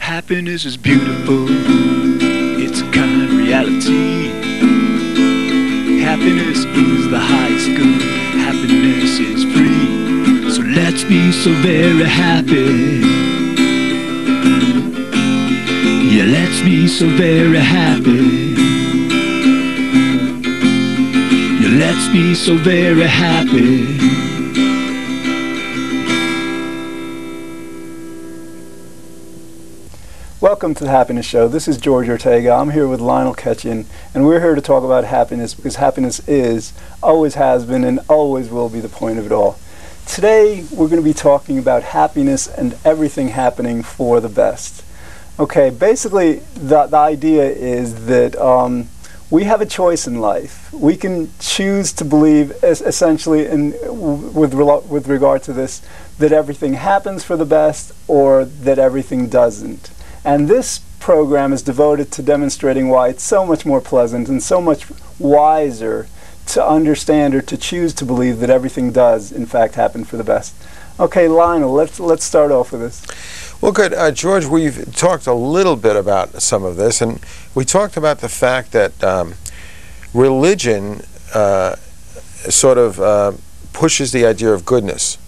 Happiness is beautiful, it's a kind reality. Happiness is the highest good, happiness is free. So let's be so very happy. Yeah, let's be so very happy. Yeah, let's be so very happy. Welcome to the Happiness Show. This is George Ortega. I'm here with Lionel Ketchen, and we're here to talk about happiness because happiness is, always has been, and always will be the point of it all. Today, we're going to be talking about happiness and everything happening for the best. Okay, basically, the idea is that we have a choice in life. We can choose to believe, essentially, with regard to this, that everything happens for the best or that everything doesn't. And this program is devoted to demonstrating why it's so much more pleasant and so much wiser to understand or to choose to believe that everything does, in fact, happen for the best. Okay, Lionel, let's start off with this. Well, good. George, we've talked a little bit about some of this, and we talked about the fact that religion sort of pushes the idea of goodness.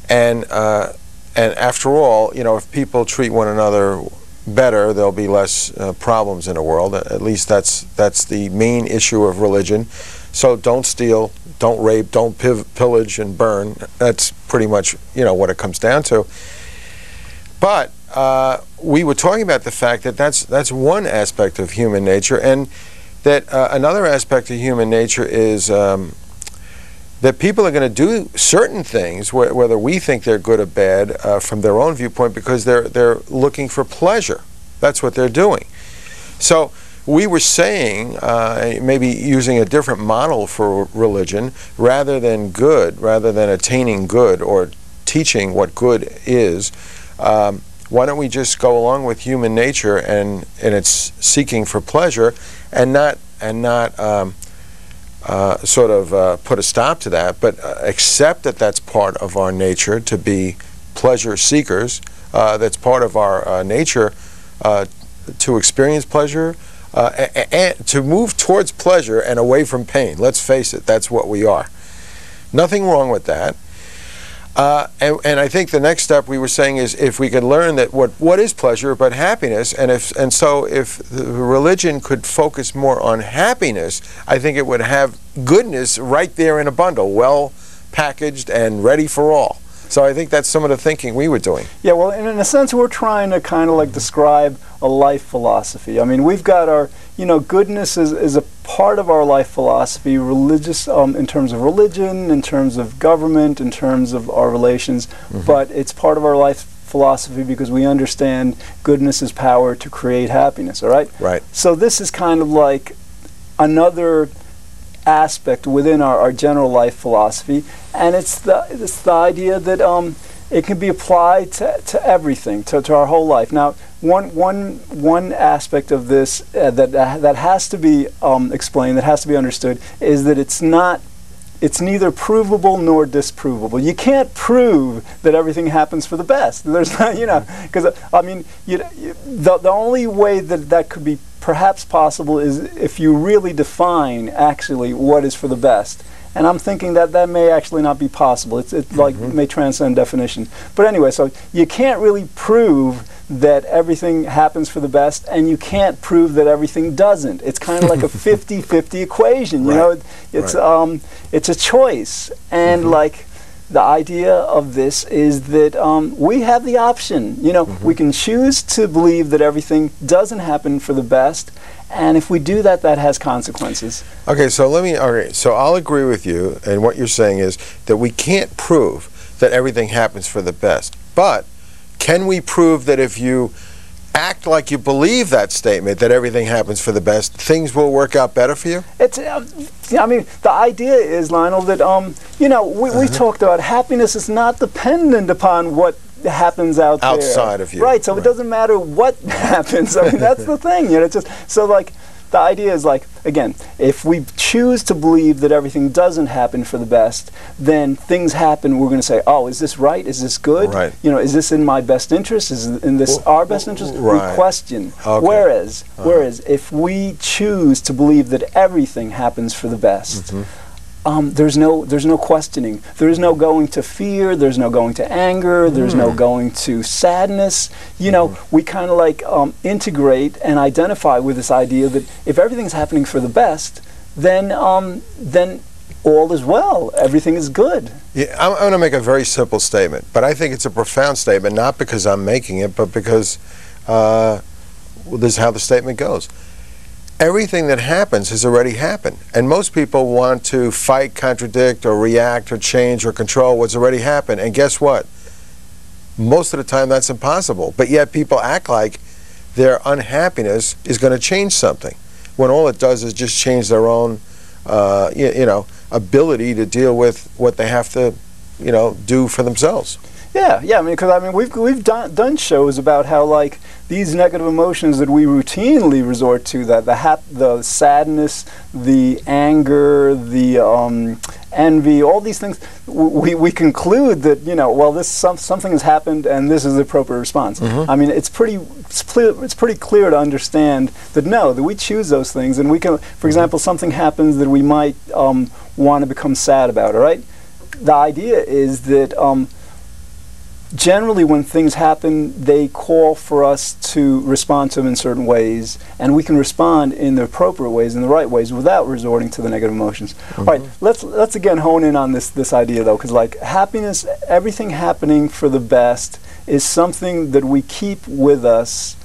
And after all, you know, if people treat one another better, there'll be less problems in the world. At least that's the main issue of religion. So don't steal, don't rape, don't pillage and burn. That's pretty much, you know, what it comes down to. But we were talking about the fact that that's one aspect of human nature, and that another aspect of human nature is that people are going to do certain things, whether we think they're good or bad, from their own viewpoint, because they're looking for pleasure. That's what they're doing. So we were saying, maybe using a different model for religion, rather than attaining good or teaching what good is, why don't we just go along with human nature and its seeking for pleasure, and not sort of put a stop to that, but accept that that's part of our nature to be pleasure seekers. That's part of our nature to experience pleasure, and to move towards pleasure and away from pain. Let's face it, that's what we are. Nothing wrong with that. And I think the next step we were saying is if we could learn that what is pleasure but happiness, and so if the religion could focus more on happiness, I think it would have goodness right there in a bundle, well packaged and ready for all. So I think that's some of the thinking we were doing. Yeah, well, in a sense, we're trying to kind of like describe a life philosophy. I mean, we've got our, you know, goodness is a part of our life philosophy, religious, in terms of religion, in terms of government, in terms of our relations, but it's part of our life philosophy because we understand goodness is power to create happiness, all right? Right. So this is kind of like another aspect within our general life philosophy, and it's the idea that it can be applied to everything, to our whole life. Now, one aspect of this that has to be explained, that has to be understood, is that it's neither provable nor disprovable. You can't prove that everything happens for the best. There's not, you know, because I mean, the only way that could be perhaps possible is if you really define actually what is for the best. And I'm thinking that may actually not be possible. It like may transcend definition. But anyway, so you can't really prove that everything happens for the best, and you can't prove that everything doesn't. It's kind of like a 50-50 equation. You know, it's a choice, and like the idea of this is that we have the option. You know, we can choose to believe that everything doesn't happen for the best. And if we do that, that has consequences. Okay, so so I'll agree with you, and what you're saying is that we can't prove that everything happens for the best. But can we prove that if you act like you believe that statement, that everything happens for the best, things will work out better for you? It's, I mean, the idea is, Lionel, that, you know, we talked about happiness is not dependent upon what happens outside of you. Right, so it doesn't matter what happens. I mean, that's the thing. You know, it's just, so like, the idea is like, again, if we choose choose to believe that everything doesn't happen for the best, then things happen. We're going to say, oh, is this right? Is this good? Right. You know, is this in my best interest? Is in this our best interest? Right. We question. Okay. Whereas if we choose to believe that everything happens for the best, there's no questioning. There is no going to fear. There's no going to anger. There's no going to sadness. You know, we kind of like integrate and identify with this idea that if everything's happening for the best, then all is well. Everything is good. Yeah, I'm going to make a very simple statement, but I think it's a profound statement, not because I'm making it, but because this is how the statement goes. Everything that happens has already happened, and most people want to fight, contradict, or react, or change, or control what's already happened. And guess what? Most of the time that's impossible, but yet people act like their unhappiness is going to change something, when all it does is just change their own ability to deal with what they have to do for themselves. Yeah, I mean, because we've done shows about how like these negative emotions that we routinely resort to, that the sadness, the anger, the envy, all these things, we conclude that well, something has happened and this is the appropriate response. I mean, it's pretty clear to understand that that we choose those things, and we can, for example, something happens that we might want to become sad about. All right, the idea is that. Generally, when things happen, they call for us to respond to them in certain ways, and we can respond in the appropriate ways, in the right ways, without resorting to the negative emotions. All right, let's again hone in on this idea, though, because like happiness, everything happening for the best, is something that we keep with us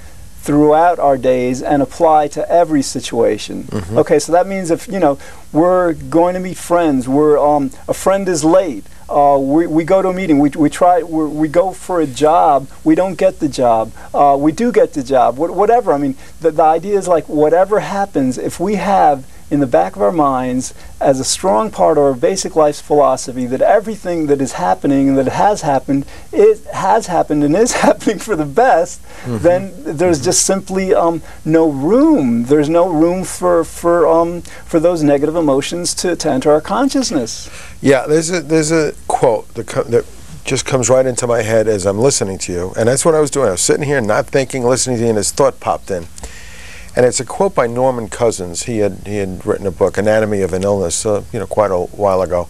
throughout our days and apply to every situation. Okay, so that means if we're going to meet friends, a friend is late. We go to a meeting, we go for a job, we don't get the job, we do get the job, whatever. I mean, the idea is like whatever happens, if we have in the back of our minds as a strong part of our basic life's philosophy that everything that is happening and that has happened, it has happened and is happening for the best, then there's just simply no room. There's no room for those negative emotions to enter our consciousness. Yeah, there's a quote that just comes right into my head as I'm listening to you, and that's what I was doing. I was sitting here not thinking, listening to you, and this thought popped in. And it's a quote by Norman Cousins. He had written a book, Anatomy of an Illness, quite a while ago.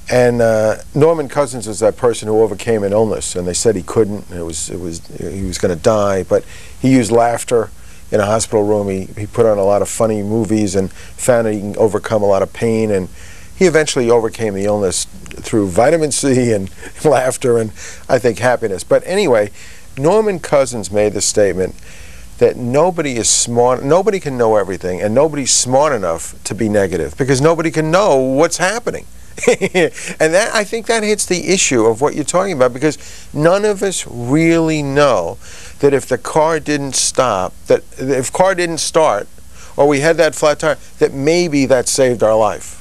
And Norman Cousins is that person who overcame an illness, and they said he couldn't. He was going to die, but he used laughter in a hospital room. He put on a lot of funny movies and found that he can overcome a lot of pain. And he eventually overcame the illness through vitamin C and laughter and, I think, happiness. But anyway, Norman Cousins made the statement that nobody is smart, nobody can know everything, and nobody's smart enough to be negative, because nobody can know what's happening. And that, I think that hits the issue of what you're talking about, because none of us really know that if the car didn't stop, that if car didn't start, or we had that flat tire, that maybe that saved our life.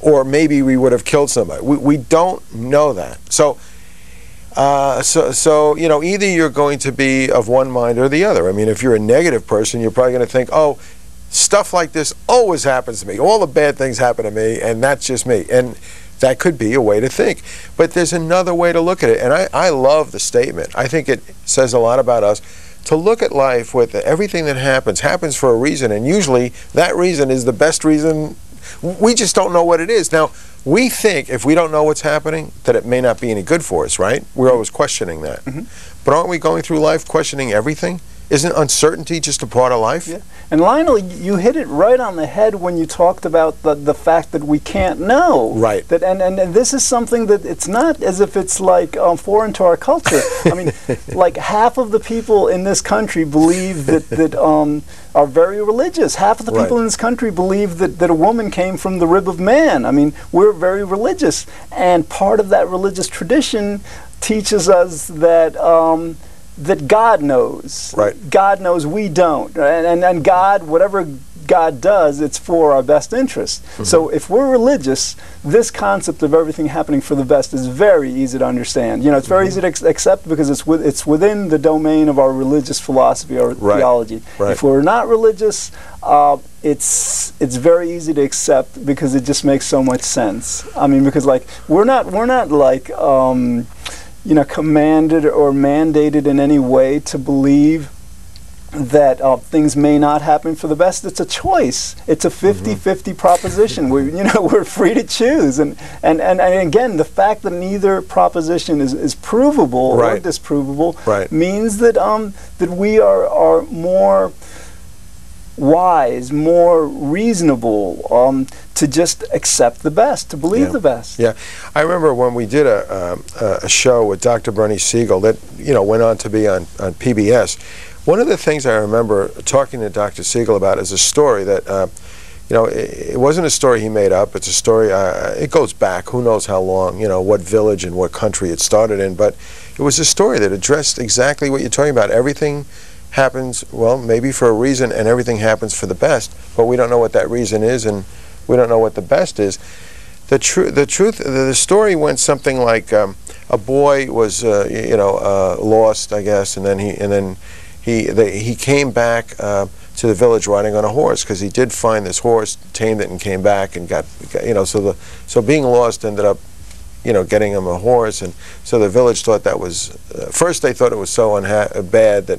Or maybe we would have killed somebody. We don't know that. So either you're going to be of one mind or the other. I mean, if you're a negative person, you're probably going to think, oh, stuff like this always happens to me. All the bad things happen to me, and that's just me. And that could be a way to think. But there's another way to look at it, and I love the statement. I think it says a lot about us, to look at life with everything that happens for a reason, and usually that reason is the best reason. We just don't know what it is. Now, we think if we don't know what's happening that it may not be any good for us, right? We're always questioning that. But aren't we going through life questioning everything? Isn't uncertainty just a part of life? Yeah. And Lionel, you hit it right on the head when you talked about the fact that we can't know. Right. That and this is something that it's not as if it's like foreign to our culture. I mean, like half of the people in this country believe that are very religious. Half of the people in this country believe that a woman came from the rib of man. I mean, we're very religious, and part of that religious tradition teaches us that that God knows. Right. God knows, we don't. And God, whatever God does, it's for our best interest. So if we're religious, this concept of everything happening for the best is very easy to understand. It's very easy to accept because it's within the domain of our religious philosophy or theology. If we're not religious, it's very easy to accept because it just makes so much sense. I mean, because like we're not like you know, commanded or mandated in any way to believe that things may not happen for the best. It's a choice. It's a 50-50 proposition. We're free to choose. And again, the fact that neither proposition is provable or disprovable means that that we are more wise, more reasonable, to just accept the best, to believe the best. Yeah, I remember when we did a show with Dr. Bernie Siegel that went on to be on PBS. One of the things I remember talking to Dr. Siegel about is a story that it wasn't a story he made up. It's a story. It goes back who knows how long. What village and what country it started in, but it was a story that addressed exactly what you're talking about. Everything happens, well, maybe for a reason, and everything happens for the best, but we don't know what that reason is, and we don't know what the best is. The story went something like a boy was lost, I guess, and then he came back to the village riding on a horse, because he did find this horse, tamed it, and came back and got so being lost ended up getting him a horse. And so the village thought that was first they thought it was so bad that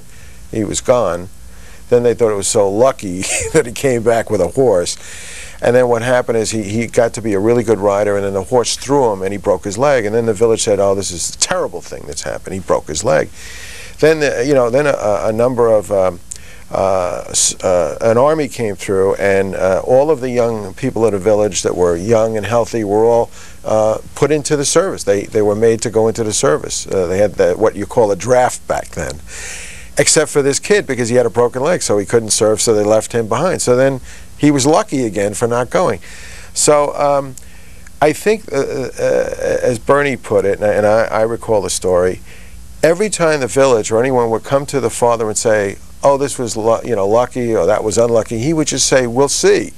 he was gone. Then they thought it was so lucky that he came back with a horse. And then what happened is he got to be a really good rider, and then the horse threw him and he broke his leg. And then the village said, "Oh, this is a terrible thing that's happened. He broke his leg." Then a number of an army came through, and all of the young people of the village that were young and healthy were all put into the service. They were made to go into the service. They had what you call a draft back then. Except for this kid, because he had a broken leg, so he couldn't serve, so they left him behind. So then he was lucky again for not going. So I think, as Bernie put it, and I recall the story, every time the village or anyone would come to the father and say, "Oh, this was lucky," or "That was unlucky," he would just say, "We'll see."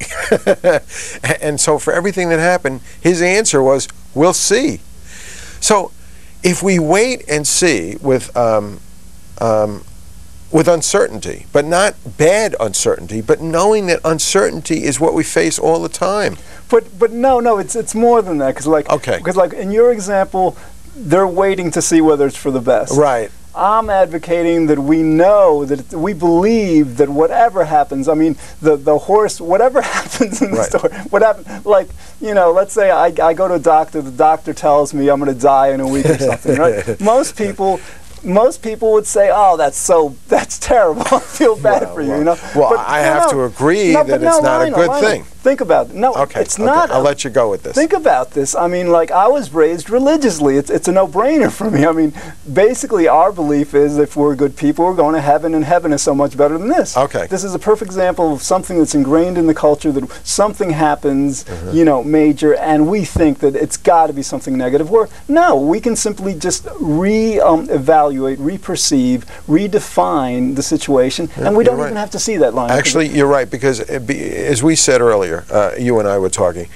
And so for everything that happened, his answer was, "We'll see." So if we wait and see with uncertainty, but not bad uncertainty, but knowing that uncertainty is what we face all the time. But no, it's more than that, because like in your example, they're waiting to see whether it's for the best. Right. I'm advocating that we know, that we believe that whatever happens, I mean, the horse, whatever happens in the story, what happens, like, let's say I go to a doctor, the doctor tells me I'm going to die in a week or something, right? Most people would say, "Oh, that's terrible. I feel bad for you." Well, I have to agree that it's not a good thing. Think about it. No, it's not. I'll let you go with this. Think about this. I mean, like, I was raised religiously. It's a no-brainer for me. I mean, basically, our belief is if we're good people, we're going to heaven, and heaven is so much better than this. Okay. This is a perfect example of something that's ingrained in the culture, that something happens, major, and we think that it's got to be something negative. Where no, we can simply just evaluate, re-perceive, redefine the situation, and we don't even have to see that line. Actually, you're right, because as we said earlier, you and I were talking,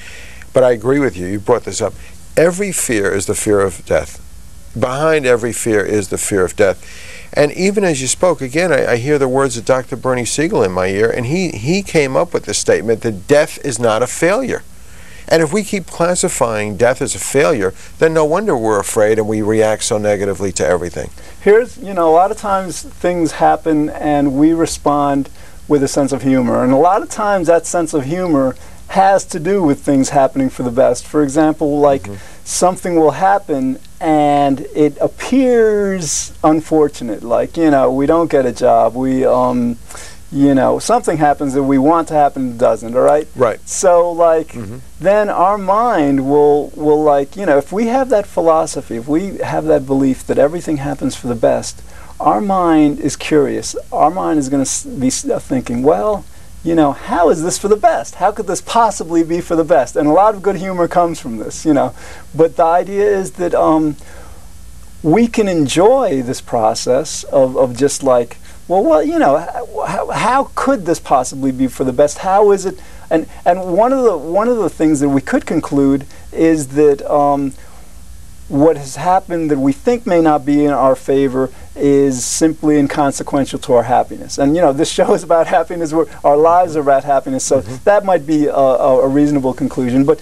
but I agree with you. You brought this up. Every fear is the fear of death. Behind every fear is the fear of death. And even as you spoke, again, I hear the words of Dr. Bernie Siegel in my ear, and he came up with the statement that death is not a failure. And if we keep classifying death as a failure, then no wonder we're afraid and we react so negatively to everything. Here's, a lot of times things happen and we respond with a sense of humor. And a lot of times that sense of humor has to do with things happening for the best. For example, like something will happen and it appears unfortunate. Like, we don't get a job. We, something happens that we want to happen, it doesn't, all right? Right. So, like, then our mind will like, if we have that philosophy, if we have that belief that everything happens for the best, our mind is curious. Our mind is going to be thinking, well, how is this for the best? How could this possibly be for the best? And a lot of good humor comes from this, But the idea is that we can enjoy this process of just like, how could this possibly be for the best? How is it? And one of the things that we could conclude is that what has happened that we think may not be in our favor is simply inconsequential to our happiness. And this show is about happiness. Our lives are about happiness. So that might be a reasonable conclusion. But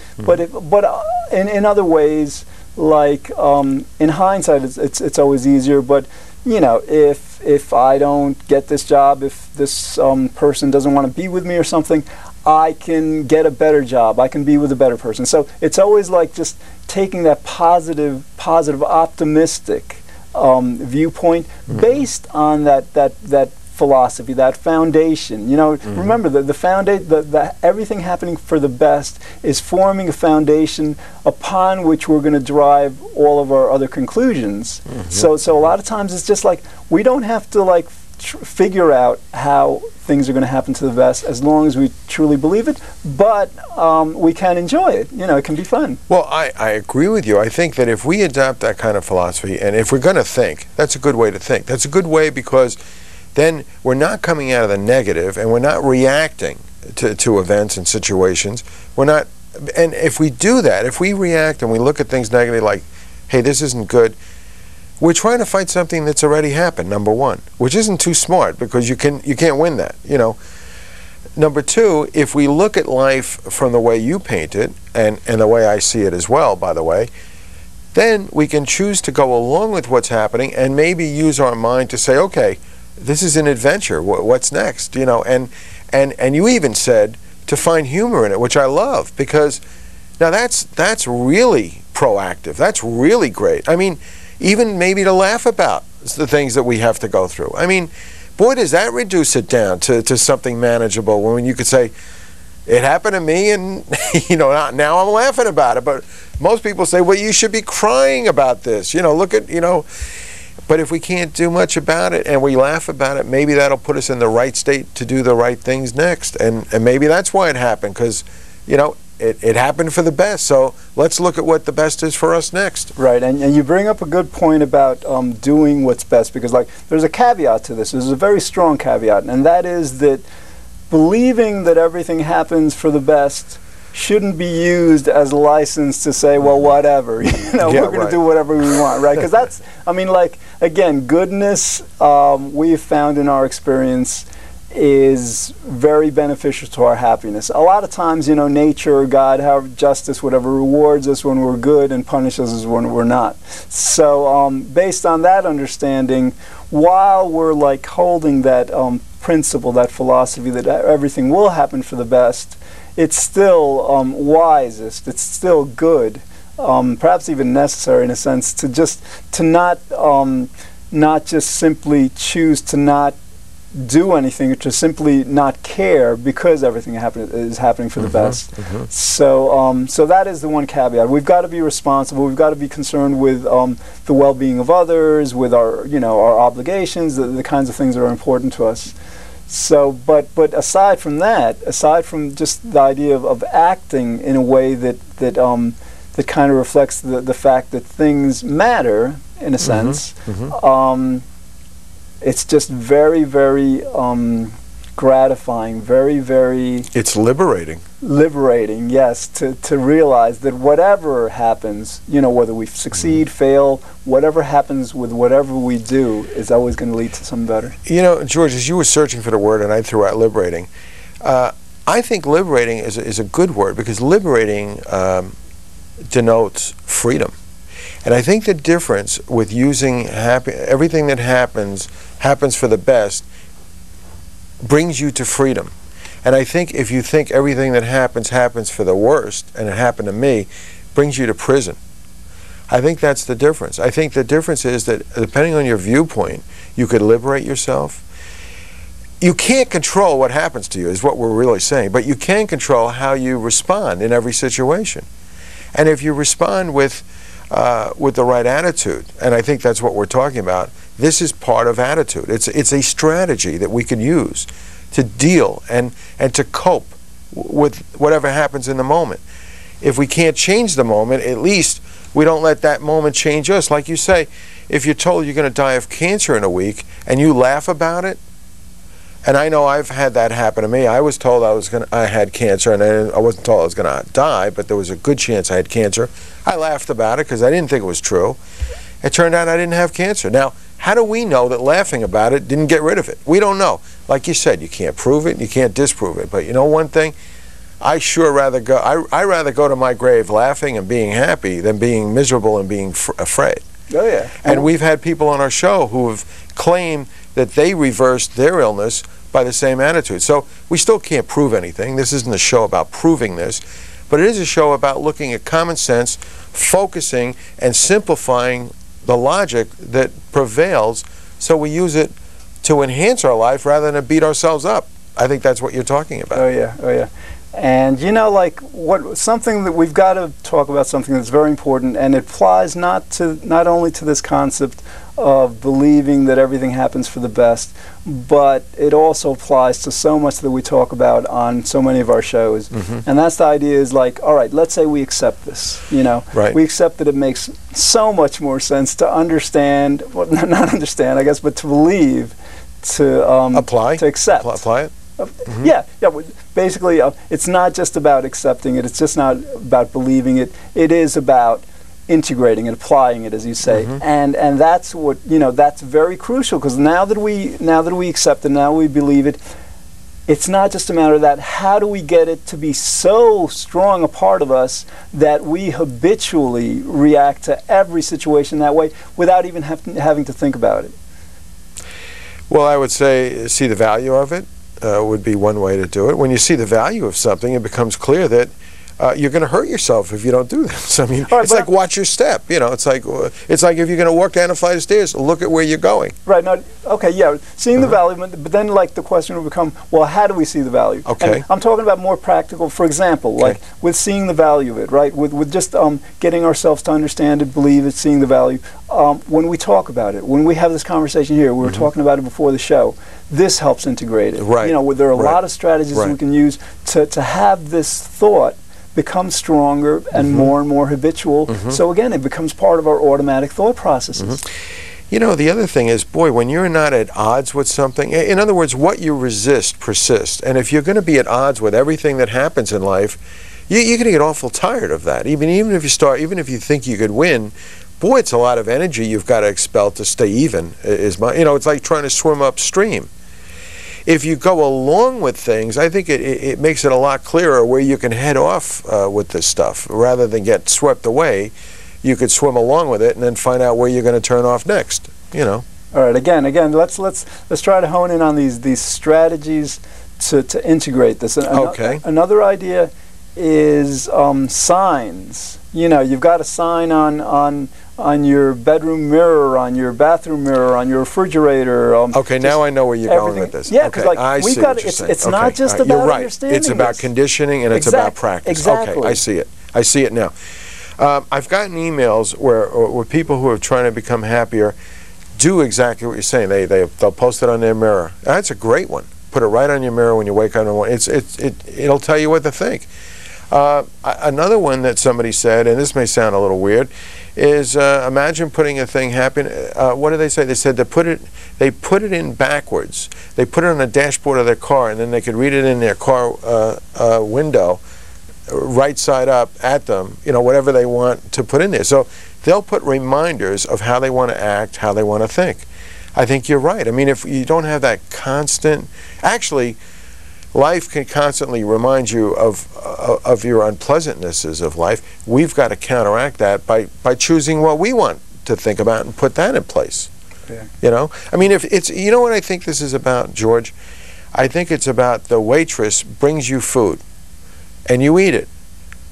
in other ways, like in hindsight, it's always easier. But if I don't get this job, if this person doesn't want to be with me or something, I can get a better job. I can be with a better person. So it's always like just taking that positive, optimistic viewpoint based on that philosophy, that foundation. Remember the everything happening for the best is forming a foundation upon which we're going to derive all of our other conclusions. So a lot of times it's just like we don't have to figure out how things are going to happen to the best as long as we truly believe it, but we can enjoy it. It can be fun. Well, I agree with you. I think that if we adopt that kind of philosophy, and if we're going to think, that's a good way to think. That's a good way because then we're not coming out of the negative and we're not reacting to events and situations. And if we do that, if we react and we look at things negatively like, hey, this isn't good, we're trying to fight something that's already happened, number one, which isn't too smart because you can't win that, Number two, if we look at life from the way you paint it, and the way I see it as well, by the way, then we can choose to go along with what's happening and maybe use our mind to say, okay, this is an adventure, what's next, and you even said to find humor in it, which I love, because now that's really proactive, that's really great. I mean, even maybe to laugh about the things that we have to go through. I mean, boy, does that reduce it down to something manageable when you could say, it happened to me and, now I'm laughing about it. But most people say, well, you should be crying about this. Look at, But if we can't do much about it and we laugh about it, maybe that'll put us in the right state to do the right things next. And maybe that's why it happened, because, it happened for the best, so let's look at what the best is for us next. Right, and you bring up a good point about doing what's best, because there's a caveat to this. There's a very strong caveat, and that is that believing that everything happens for the best shouldn't be used as a license to say, well, whatever, we're going to do whatever we want, right? Because that's, again, goodness, we've found in our experience, is very beneficial to our happiness. A lot of times, nature, God, however, justice, whatever, rewards us when we're good and punishes us when we're not. So based on that understanding, while we're holding that principle, that philosophy that everything will happen for the best, it's still wisest, it's still good, perhaps even necessary in a sense, to not just simply choose to not do anything, or to simply not care because everything is happening for the best. So that is the one caveat. We've got to be responsible. We've got to be concerned with the well-being of others, with our our obligations, the kinds of things that are important to us. So, but aside from that, aside from just the idea of acting in a way that kind of reflects the fact that things matter in a sense. It's just very, very gratifying, very, very... It's liberating. Liberating, yes, to realize that whatever happens, whether we succeed, fail, whatever happens with whatever we do is always going to lead to something better. George, as you were searching for the word and I threw out liberating, I think liberating is a good word, because liberating denotes freedom. And I think the difference with using everything that happens for the best brings you to freedom. And I think if you think everything that happens for the worst, and it happened to me, brings you to prison. I think that's the difference. I think the difference is that depending on your viewpoint, you could liberate yourself. You can't control what happens to you, is what we're really saying, but you can control how you respond in every situation. And if you respond with the right attitude, and I think that's what we're talking about, this is part of attitude. It's a strategy that we can use to deal and to cope with whatever happens in the moment. If we can't change the moment, at least we don't let that moment change us. Like you say, if you're told you're going to die of cancer in a week and you laugh about it, and I know I've had that happen to me. I was told I had cancer, and I wasn't told I was going to die, but there was a good chance I had cancer. I laughed about it because I didn't think it was true. It turned out I didn't have cancer. Now, How do we know that laughing about it didn't get rid of it? We don't know. Like you said, you can't prove it, and you can't disprove it. But you know one thing? I sure rather go. I rather go to my grave laughing and being happy than being miserable and being afraid. Oh yeah. And we've had people on our show who have claimed that they reversed their illness by the same attitude. So we still can't prove anything. This isn't a show about proving this, but it is a show about looking at common sense, focusing and simplifying the logic that prevails, so we use it to enhance our life rather than beat ourselves up. I think that's what you're talking about. Oh yeah, oh yeah. And you know, like something that we've got to talk about, something that's very important, and it applies not only to this concept of believing that everything happens for the best, but it also applies to so much that we talk about on so many of our shows. And that's the idea is like, all right, let's say we accept this, you know. Right. We accept that it makes so much more sense to understand, well, not understand, I guess, but to believe, to apply, to accept. Apply it. Yeah. Basically, it's not just about accepting it. It's just not about believing it. It is about integrating it, applying it, as you say, and that's what, you know, that's very crucial, because now that we accept it, now we believe it, it's not just a matter of that. How do we get it to be so strong a part of us that we habitually react to every situation that way without even having to think about it? Well, I would say see the value of it would be one way to do it. When you see the value of something, it becomes clear that you're going to hurt yourself if you don't do this. I mean, it's like watch your step. You know, it's like if you're going to walk down a flight of stairs, look at where you're going. Right. Now, okay, yeah, seeing the value, but then like the question will become, well, how do we see the value? Okay. And I'm talking about more practical. For example, like with seeing the value of it, right? With just getting ourselves to understand it, believe it, seeing the value. When we talk about it, when we have this conversation here, we were talking about it before the show. This helps integrate it. Right. You know, there are a lot of strategies we can use to have this thought become stronger and more habitual. So again, it becomes part of our automatic thought processes. You know, the other thing is, boy, when you're not at odds with something, in other words, what you resist persists. And if you're going to be at odds with everything that happens in life, you're going to get awful tired of that. Even if you think you could win, boy, it's a lot of energy you've got to expel to stay even. It's like trying to swim upstream. If you go along with things, I think it makes it a lot clearer where you can head off with this stuff. Rather than get swept away, you could swim along with it and then find out where you're going to turn off next. You know. All right. Again, let's try to hone in on these strategies to integrate this. Okay. Another idea is signs. You know, you've got a sign on your bedroom mirror, on your bathroom mirror, on your refrigerator. Okay, now I know where you're going with this. Yeah, because okay, like we've got it's not just about you're right. understanding. It's about conditioning and it's about practice. Exactly. Okay, I see it. I see it now. I've gotten emails where people who are trying to become happier do exactly what you're saying. They'll post it on their mirror. That's a great one. Put it right on your mirror when you wake up in the morning. It'll tell you what to think. Another one that somebody said, and this may sound a little weird, is imagine putting a thing what did they say? They said they put it in backwards. They put it on the dashboard of their car, and then they could read it in their car window, right side up at them, you know, whatever they want to put in there. So they'll put reminders of how they want to act, how they want to think. I think you're right. I mean, if you don't have that constant, actually, life can constantly remind you of your unpleasantnesses of life. We've got to counteract that by choosing what we want to think about and put that in place. Yeah. You know? I mean, if it's, you know what I think this is about, George? I think it's about the waitress brings you food and you eat it.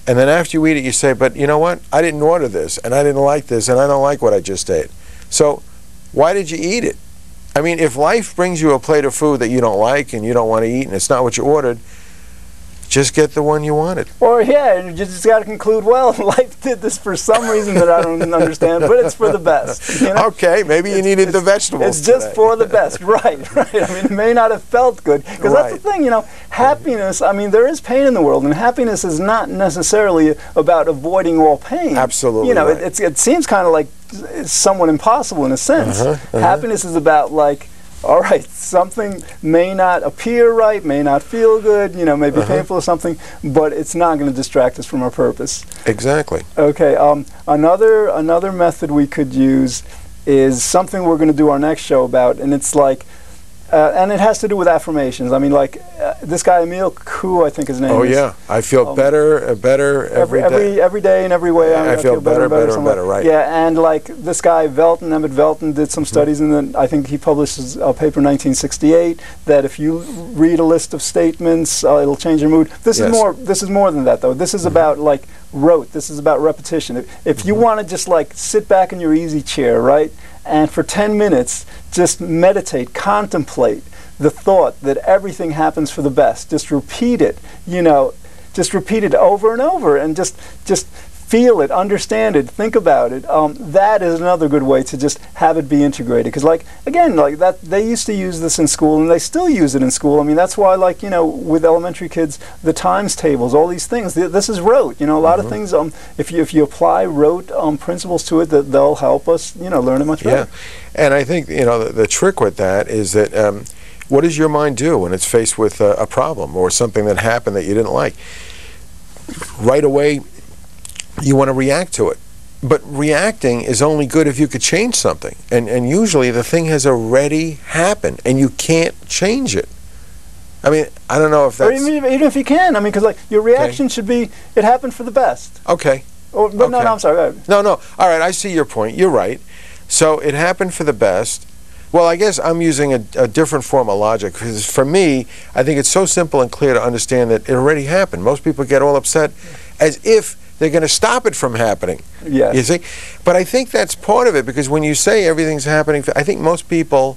And then after you eat it, you say, but you know what? I didn't order this and I didn't like this and I don't like what I just ate. So why did you eat it? I mean, if life brings you a plate of food that you don't like and you don't want to eat and it's not what you ordered, just get the one you wanted. Or yeah, you just got to conclude, well, life did this for some reason that I don't understand, but it's for the best. You know? Okay, maybe you needed the vegetables. It's just today. for the best, right? I mean, it may not have felt good, because that's the thing, you know. Happiness. I mean, there is pain in the world, and happiness is not necessarily about avoiding all pain. Absolutely. You know, right. it seems kind of like it's somewhat impossible in a sense. Happiness is about like, all right, something may not appear right, may not feel good, you know, may be painful or something, but it's not going to distract us from our purpose. Exactly. Okay, another method we could use is something we're going to do our next show about, and it's like, and it has to do with affirmations. I mean, like this guy Emil Kuh, I think his name is. Oh yeah, I feel better every day. Every day in every way. I feel better and better, right? Yeah, and like this guy Emmett Velton did some studies, and then I think he published a paper in 1968 that if you read a list of statements, it'll change your mood. This is more. This is more than that, though. This is about like rote. This is about repetition. If you want to just like sit back in your easy chair, right? And for 10 minutes, just meditate, contemplate the thought that everything happens for the best. Just repeat it, you know, just repeat it over and over, and just feel it, understand it, think about it. That is another good way to just have it be integrated. Because, like, again, like that, they used to use this in school, and they still use it in school. I mean, that's why, like, you know, with elementary kids, the times tables, all these things. This is rote. You know, a lot of things. If you apply rote principles to it, that they'll help us, you know, learn it much better. Yeah, and I think, you know, the trick with that is that what does your mind do when it's faced with a problem or something that happened that you didn't like? Right away, you want to react to it. But reacting is only good if you could change something. And usually the thing has already happened and you can't change it. I mean, I don't know if that's... Or even if you can. I mean, because like your reaction should be, it happened for the best. Okay. But no, I'm sorry. No. All right, I see your point. You're right. So it happened for the best. Well, I guess I'm using a different form of logic, because for me, I think it's so simple and clear to understand that it already happened. Most people get all upset as if they're going to stop it from happening. Yes. You see? But I think that's part of it, because when you say everything's happening, I think most people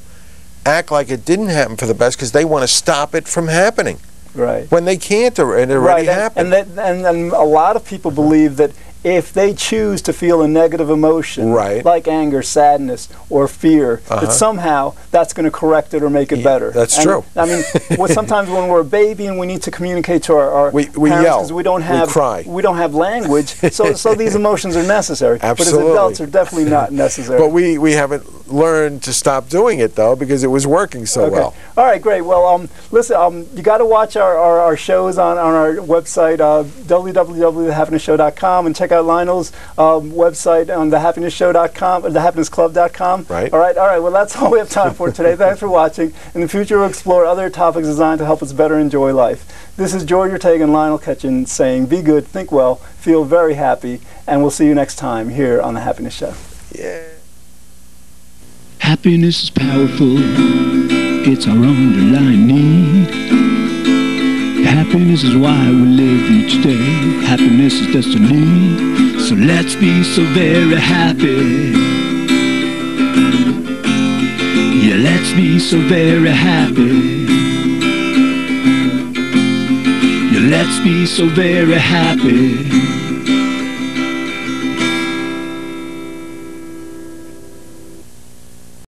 act like it didn't happen for the best because they want to stop it from happening. Right. When they can't, and it already happened. And a lot of people believe that if they choose to feel a negative emotion, like anger, sadness, or fear, that somehow that's going to correct it or make it better. That's true. I mean, sometimes when we're a baby and we need to communicate to our we parents because we don't have cry. We don't have language, so these emotions are necessary. Absolutely. But as adults, they're definitely not necessary. But we haven't learned to stop doing it, though, because it was working so well. All right, great. Well, listen, you got to watch our shows on our website, www.thehappiness.show.com, and check out Lionel's website on thehappiness.show.com or thehappinessclub.com. Right. All right. Well, that's all we have time for today. Thanks for watching. In the future, we'll explore other topics designed to help us better enjoy life. This is George Ortega and Lionel Ketchen saying, be good, think well, feel very happy, and we'll see you next time here on The Happiness Show. Yeah. Happiness is powerful. It's our underlying need. Happiness is why we live each day. Happiness is destiny. So let's be so very happy. Yeah, let's be so very happy. Yeah, let's be so very happy.